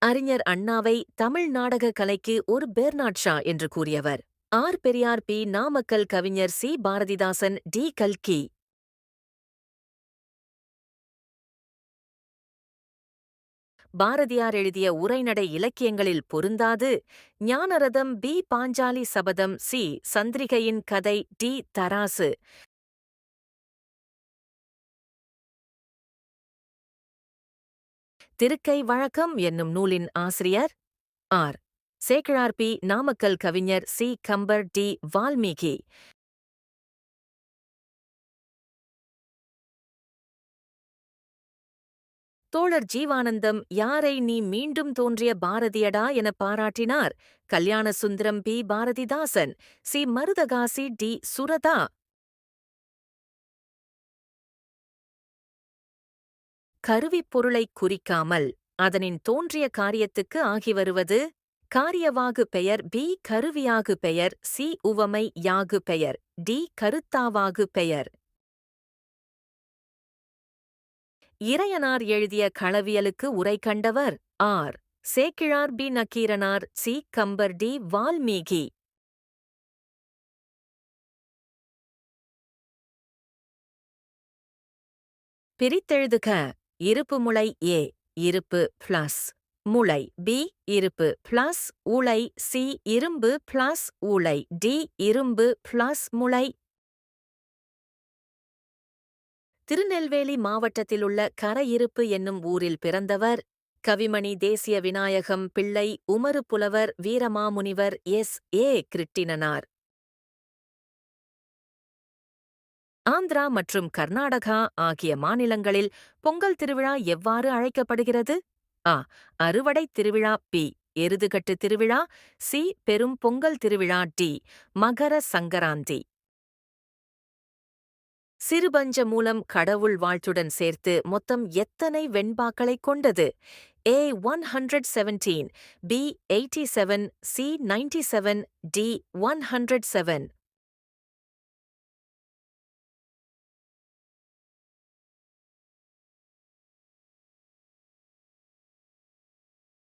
அறிஞர் அண்ணாவை தமிழ் நாடக கலைக்கு ஒரு பெர்னாட் ஷா என்று கூறியவர். ஆர். பெரியார். பி. நாமக்கல் கவிஞர் சி. பாரதிதாசன். டி. கல்கி. பாரதியார் எழுதிய உரைநடை இலக்கியங்களில் பொருந்தாது. ஞானரதம். பி. பாஞ்சாலி சபதம். சி. சந்திரிகையின் கதை. டி. தராசு. திருக்கை வழக்கம் என்னும் நூலின் ஆசிரியர் ஆர். சேக்கிழார். பி. நாமக்கல் கவிஞர் சி. கம்பர். டி. வால்மீகி. தோழர் ஜீவானந்தம் யாரை நீ மீண்டும் தோன்றிய பாரதியடா என பாராட்டினார்? Kalyanasundaram. B. Bharathidasan. C. Marudhakasi. D. Suratha. கருவிப் பொருளைக் குறிக்காமல் அதனின் தோன்றிய காரியத்துக்கு ஆகி வருவது காரியவாகு பெயர். பி. கருவியாகு பெயர். சி. உவமை யாகு பெயர். டி. கருத்தாவாகு பெயர். இறையனார் எழுதிய களவியலுக்கு உரை கண்டவர் ஆர். Sekkizhar. B. Nakkeeranar. C. Kambar. D. Valmiki. பிரித்தெழுதுக. இருப்பு முளை ஏ. இருப்பு பிளஸ் முளை பி. இருப்பு பிளஸ் உளை சி. இரும்பு பிளஸ் உளை டி. இரும்பு பிளஸ் முளை. திருநெல்வேலி மாவட்டத்திலுள்ள கரையிருப்பு என்னும் ஊரில் பிறந்தவர் கவிமணி தேசிய விநாயகம் பிள்ளை. உமறு புலவர். வீரமாமுனிவர். எஸ். ஏ. கிருட்டிணனார். ஆந்திரா மற்றும் கர்நாடகா ஆகிய மாநிலங்களில் பொங்கல் திருவிழா எவ்வாறு அழைக்கப்படுகிறது? அ. அறுவடை திருவிழா. பி. எருதுகட்டு திருவிழா. சி. பெரும் பொங்கல் திருவிழா. டி. மகர சங்கராந்தி. சிறுபஞ்ச மூலம் கடவுள் வாழ்த்துடன் சேர்த்து மொத்தம் எத்தனை வெண்பாக்களைக் கொண்டது? A. 117, B. 87, C. 97, D. 107.